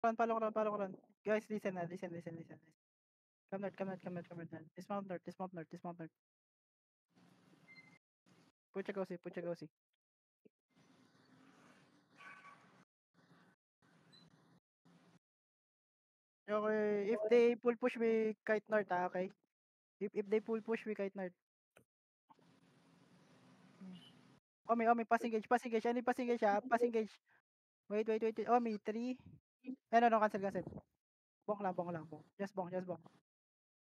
Follow ko run. Guys, listen. Come north. Dismount north. Put your Gauzy. Okay, if they pull push, we kite north, okay? If they pull push, we kite north. Omi, pass engage. Any pass engage. Wait. Omi, 3. No, cancel. Bonk lang. Just bonk.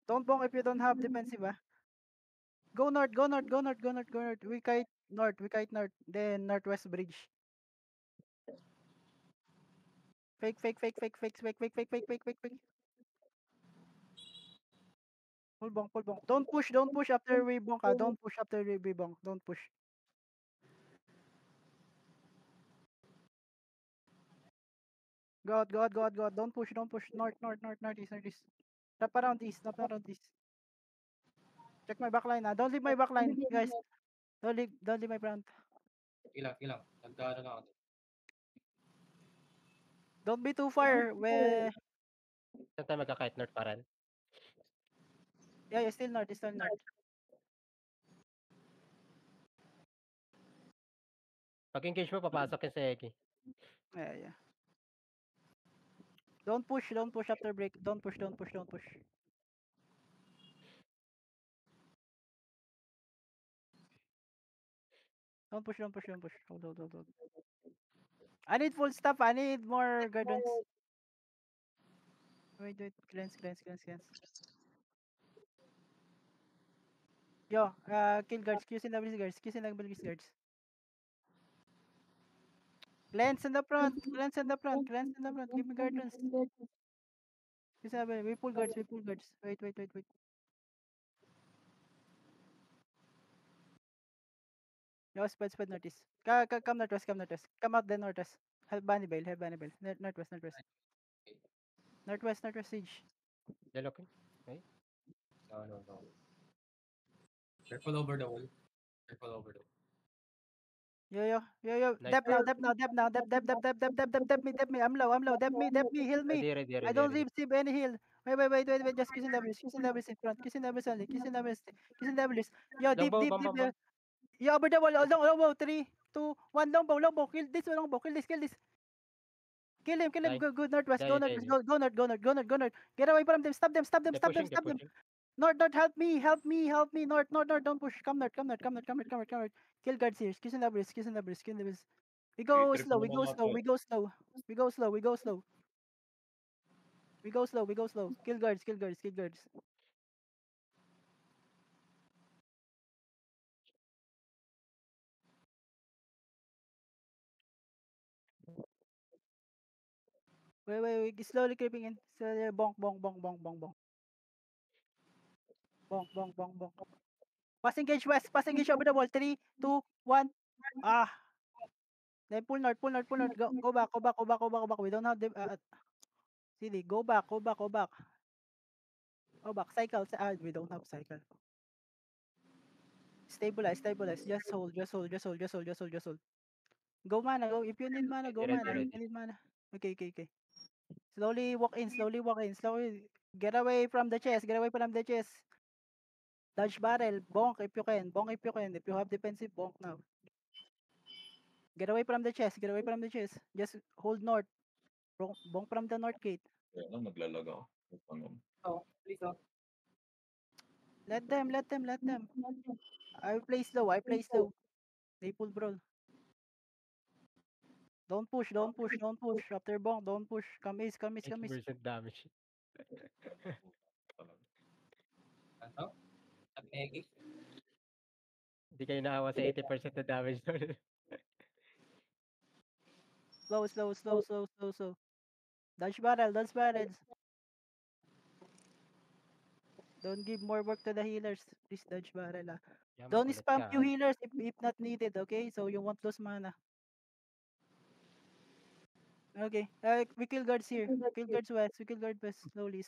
Don't bonk if you don't have defensive, ah. Go north. We kite north. Then northwest bridge. Fake. Pull bonk. Don't push after we bonk, ah. Don't push after we bonk. Don't push. Go out. Don't push. Northeast. Tap around east. Check my backline, ah. Don't leave my backline, guys. Don't leave my front. Ilang. Nagkaano lang ako. Don't be too far. Saan tayo magka-kite north pa rin? Yeah, still north. Pag-engage mo, papasok yung sa Eki. Yeah. Don't push after break. Don't push. Don't push. Hold. I need full stop. I need more guardians. Wait. Cleanse. Yo, kill guards. QCW guards. Cleanse in the front. Give me guardians. QCW, we pull guards. Wait. Yo, spread northeast. Come northwest. Come out then northwest. Help Bunny Bale. Northwest. Northwest siege. Delok yun. Okay. No. Careful over the wall. Yo. Nice. Dep now. Dep me. I'm low. Dep me. Heal me. Ready. I don't receive any heal. Wait. Just kissing W's in front. Kissing W's only. Yo, deep. Longbow. Yo, over the wall. Longbow. 3, 2, 1. Longbow. Kill this. Kill this. Kill him. Good. Northwest. Go north. Get away from them. Stop them. They're pushing. North. Help me. North. Don't push. Come north. Kill guards here. Kissing W's. We go slow. Kill guards. Wait. Slowly creeping in. Bonk. Bonk. Pass engage west. Pass engage over the wall. 3, 2, 1. Then pull north. Go back. We don't have the CD. Go back. Cycle. We don't have cycle. Stabilize. Just hold. Go mana. Go. If you need mana, go mana. Ready. I need mana. Okay. Slowly walk in. Slowly. Get away from the chest. Dodge barrel. Bonk if you can. If you have defensive, bonk now. Get away from the chest. Just hold north. Bonk from the north gate. Kaya naglalag ako. Oh, please don't. Let them. I play slow. They pull brawl. Don't push. After bonk, don't push. Come east. 80% damage. Ano? At Eki. Hindi kayo naawa sa 80% na damage doon. Slow. Dodge barrels. Don't give more work to the healers. Please dodge barrel. Yeah, Don't makulit spam ka. few healers if not needed, okay? So you won't lose mana. Okay. We kill guards here. We kill guards west. Slowly.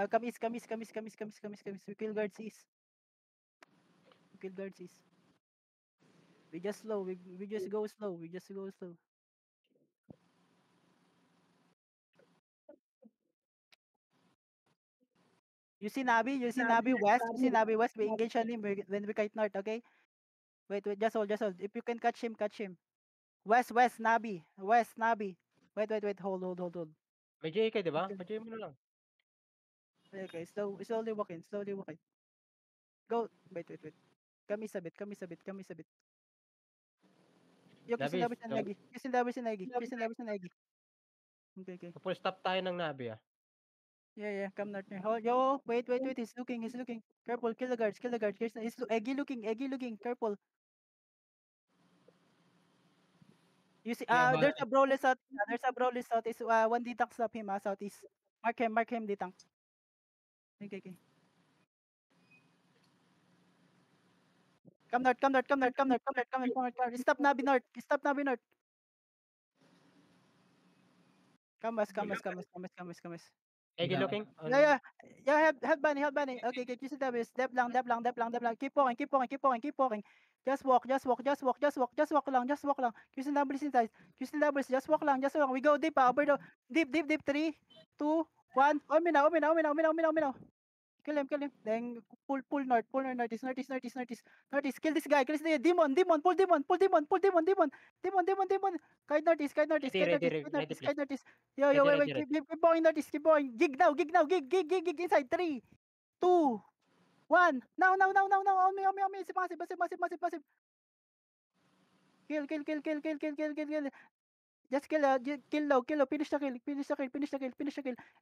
Come east. We kill guards east. We just slow. We just go slow. We just go slow. You see Nabi? You see Nabi West? You see Nabi West? We engage on him when we kite north, okay? Wait, just hold, just hold. If you can catch him, catch him. West, Nabi. West, Nabi. Wait. Hold. May JA ka, di ba? Pa-JA mo na lang. Okay, slowly walk in. Go. Wait. Kami sabit. Yo, kisin Labis, Nabi sa Nagi. Okay. full stop tayo ng Nabi, ah. Yeah, come north. Hold, yo, wait. He's looking. Careful, kill the guards. He's Eggy looking. Careful. You see, Yeah, there's a Broly south. Is 1D tank stop him, southeast. Mark him, D tank. Okay. Come north. Stop Nabi north. Come west. Eggy looking? Yeah. Help Bunny. Okay, kiss the base. Dep lang. Keep walking. Just walk lang. Kiss the doubles inside. Just walk lang. We go deep, over the deep. 3, 2, 1. Omi now. Kill him. Then pull north. Northeast. Kill this guy. Demon. Pull demon. Kite northeast. Kite northeast. Yo, wait. Keep going northeast. Keep going. Gig now. Gig inside. 3, 2, 1. Now. Omi. Massive. Kill. Just kill low. Finish the kill.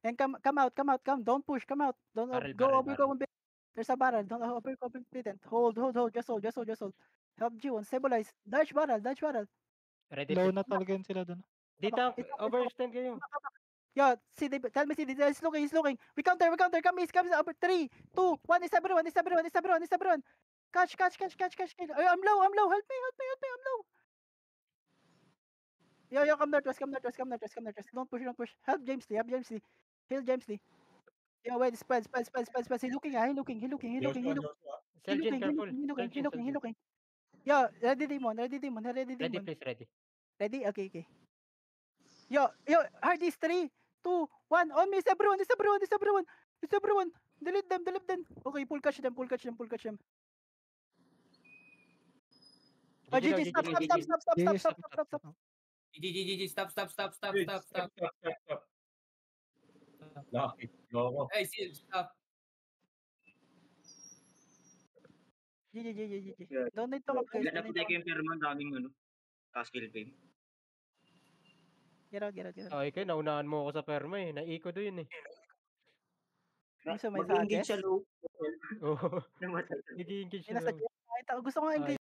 And come out. Don't push. Come out. Don't Barrel. overconfident. There's a barrel. Don't overconfident. Hold. Just hold. Help G1. Stabilize. Dodge barrel. Ready, Low please. na talaga yun sila dun. Dito, overextend kayo. Yo, tell me, he's looking. We counter. Come east. Over 3, 2, 1. Is everyone. Catch. I'm low. Help me. I'm low. Yo, come north west. Don't push. Help James Lee. Kill James Lee. Yo, wait, spread. He looking. Celgin, careful. He looking. Yo, ready demon. Please, ready. Ready? Okay. Yo, hard is 3, 2, 1. On me, it's everyone. Delete them. Okay, pull catch them. Oh, GG, stop. GG, stop. Bakit? Loko. Hey, Sil, stop. GG. Don't need to up, guys. Ganap tayo yung pero man daming skill fame. Get out. Ay, kayo, naunahan mo ako sa perma eh. Naiko doon eh. Gusto may Mag-engage suggest? siya low. Oo. Nag-engage Gusto ko engage.